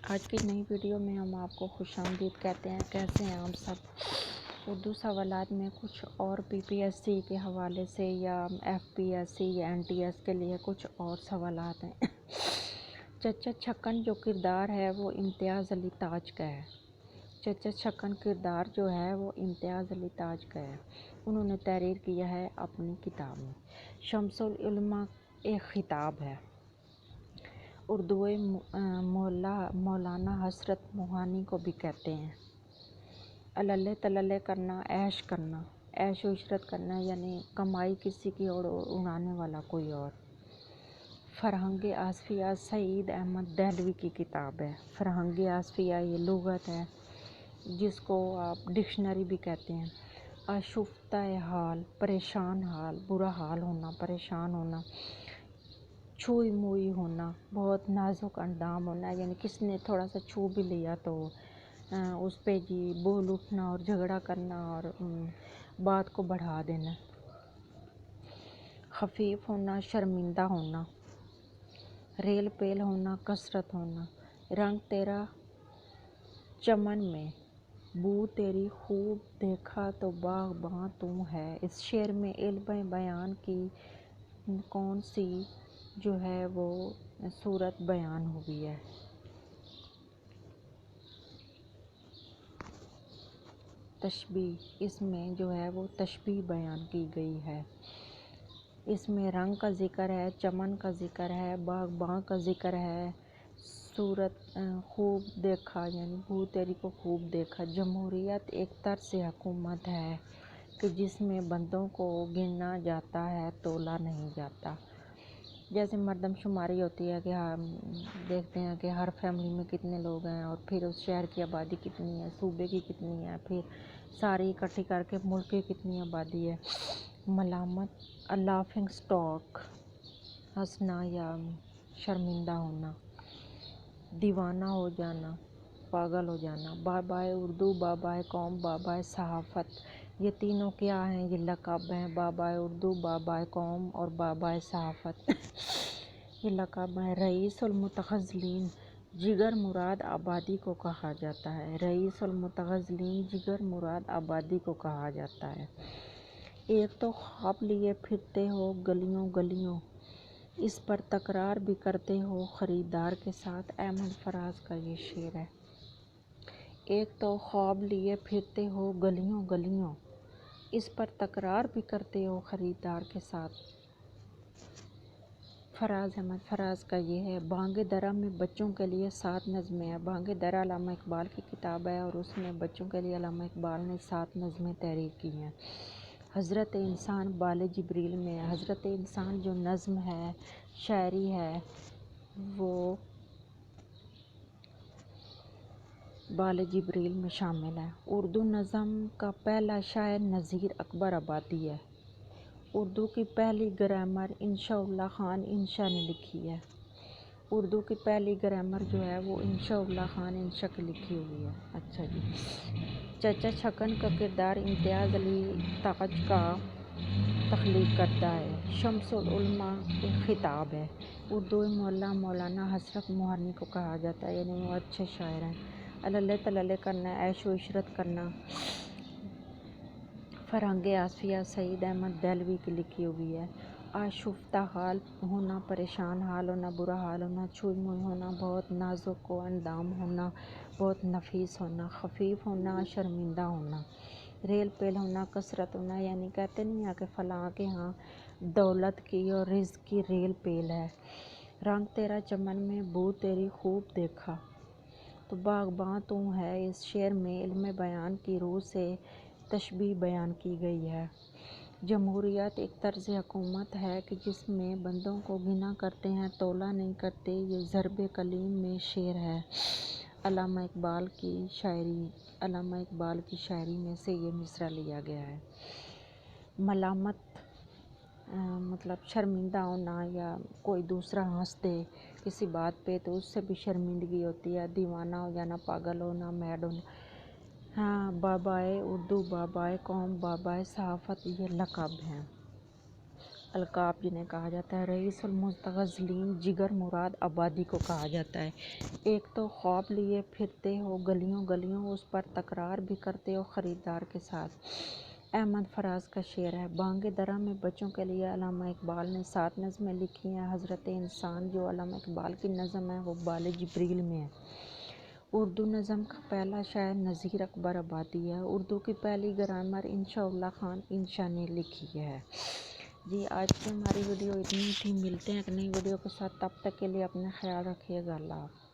آج کی نئی ویڈیو میں ہم آپ کو خوش آمدید کہتے ہیں۔ کیسے ہیں آپ سب؟ اردو سوالات میں کچھ اور پی پی ایس سی کے حوالے سے یا ایف پی ایس سی یا این ٹی ایس کے لیے کچھ اور سوالات ہیں۔ چچا چھکن جو کردار ہے وہ امتیاز علی تاج کا ہے۔ چچا چھکن کردار جو ہے وہ امتیاز علی تاج کا ہے۔ انہوں نے تحریر کیا ہے اپنی کتاب میں۔ شمس العلماء ایک خطاب ہے۔ اردو مولانا حسرت موہانی کو بھی کہتے ہیں۔ عللے تللے کرنا، عیش کرنا، عیش و عشرت کرنا، یعنی کمائی کسی کی اور اڑانے والا کوئی اور۔ فرہنگ آصفیہ سعید احمد دہلوی کی کتاب ہے۔ فرہنگ آصفیہ یہ لغت ہے جس کو آپ ڈکشنری بھی کہتے ہیں۔ آشفتہ حال، پریشان حال، برا حال ہونا، پریشان ہونا، چھوئی موئی ہونا، بہت نازک اندام ہونا، یعنی کس نے تھوڑا سا چھو بھی لیا تو اس پہ جی بول اٹھنا اور جھگڑا کرنا اور بات کو بڑھا دینا۔ خفیف ہونا، شرمندہ ہونا، ریل پیل ہونا، کثرت ہونا۔ رنگ تیرا چمن میں، بو تیری خوب دیکھا تو باغباں تو ہے۔ اس شعر میں علم بیان کی کون سی جو ہے وہ صورت بیان ہوئی ہے؟ تشبیہ، اس میں جو ہے وہ تشبیہ بیان کی گئی ہے۔ اس میں رنگ کا ذکر ہے، چمن کا ذکر ہے، باغباں کا ذکر ہے، صورت خوب دیکھا یعنی بو تیری کو خوب دیکھا۔ جمہوریت ایک طرز حکومت ہے کہ جس میں بندوں کو گنا جاتا ہے، تولا نہیں جاتا۔ جیسے مردم شماری ہوتی ہے کہ ہم دیکھتے ہیں کہ ہر فیملی میں کتنے لوگ ہیں اور پھر اس شہر کی آبادی کتنی ہے، صوبے کی کتنی ہے، پھر ساری اکٹھی کر کے ملک کی کتنی آبادی ہے۔ ملامت، لافنگ اسٹاک، ہنسنا یا شرمندہ ہونا، دیوانہ ہو جانا، پاگل ہو جانا۔ بابائے اردو، بابائے قوم، بابائے صحافت، یہ تینوں کیا ہیں؟ یہ لقب ہیں۔ بابائے اردو، بابائے قوم اور بابائے صحافت یہ لقب ہیں۔ رئیس المتغزلین، جگر مراد آبادی کو کہا جاتا ہے۔ رئیس المتغزلین، جگر مراد آبادی کو کہا جاتا ہے۔ ایک تو خواب لیے پھرتے ہو گلیوں گلیوں، اس پر تکرار بھی کرتے ہو خریدار کے ساتھ۔ احمد فراز کا یہ شعر ہے۔ ایک تو خواب لیے پھرتے ہو گلیوں گلیوں، اس پر تکرار بھی کرتے ہو خریدار کے ساتھ۔ فراز، احمد فراز کا یہ ہے۔ بانگ درا میں بچوں کے لیے 7 نظمیں ہیں۔ بانگ درا علامہ اقبال کی کتاب ہے اور اس میں بچوں کے لیے علامہ اقبال نے 7 نظمیں تحریر کی ہیں۔ حضرت انسان بال جبریل میں ہے۔ حضرت انسان جو نظم ہے، شاعری ہے، وہ بال جبریل میں شامل ہے۔ اردو نظم کا پہلا شاعر نذیر اکبر آبادی ہے۔ اردو کی پہلی گرامر انشاء اللہ خان انشا نے لکھی ہے۔ اردو کی پہلی گرامر جو ہے وہ انشاء اللہ خان انشا کی لکھی ہوئی ہے۔ اچھا جی، چچا چھکن کا کردار امتیاز علی تاج کا تخلیق کردہ ہے۔ شمس العلماء ایک خطاب ہے۔ اردو مولانا حسرت موہانی کو کہا جاتا ہے، یعنی وہ اچھے شاعر ہیں۔ عللے تللے کرنا، عیش و عشرت کرنا، فرہنگ آصفیہ سعید احمد دہلوی کی لکھی ہوئی ہے۔ آشفتہ حال ہونا، پریشان حال ہونا، برا حال ہونا، چھوئی موئی ہونا، بہت نازک و اندام ہونا، بہت نفیس ہونا، خفیف ہونا، شرمندہ ہونا، ریل پیل ہونا، کثرت ہونا، یعنی کہتے نہیں ہیں کہ فلاں کے ہاں دولت کی اور رزق کی ریل پیل ہے۔ رنگ تیرا چمن میں، بو تیری خوب دیکھا تو باغباں تو ہے۔ اس شعر میں علم بیان کی روح سے تشبیہ بیان کی گئی ہے۔ جمہوریت ایک طرز حکومت ہے کہ جس میں بندوں کو گنا کرتے ہیں، تولا نہیں کرتے۔ یہ ضرب کلیم میں شعر ہے۔ علامہ اقبال کی شاعری میں سے یہ مصرع لیا گیا ہے۔ ملامت مطلب شرمندہ ہونا یا کوئی دوسرا ہنس دے کسی بات پہ تو اس سے بھی شرمندگی ہوتی ہے۔ دیوانہ ہو جانا، پاگل ہونا، میڈ ہونا۔ ہاں، بابائے اردو، بابائے قوم، بابائے صحافت یہ لقب ہیں۔ القاب جنہیں کہا جاتا ہے، رئیس المستغزلین جگر مراد آبادی کو کہا جاتا ہے۔ ایک تو خواب لیے پھرتے ہو گلیوں گلیوں، اس پر تکرار بھی کرتے ہو خریدار کے ساتھ۔ احمد فراز کا شعر ہے۔ بانگ درا میں بچوں کے لیے علامہ اقبال نے 7 نظمیں لکھی ہیں۔ حضرت انسان جو علامہ اقبال کی نظم ہے وہ بال جبریل میں ہے۔ اردو نظم کا پہلا شاعر نذیر اکبر آبادی ہے۔ اردو کی پہلی گرامر انشاء اللہ خان انشا نے لکھی ہے۔ جی آج کی ہماری ویڈیو اتنی تھی، ملتے ہیں ایک نئی ویڈیو کے ساتھ، تب تک کے لیے اپنا خیال رکھیے گا، اللہ حافظ۔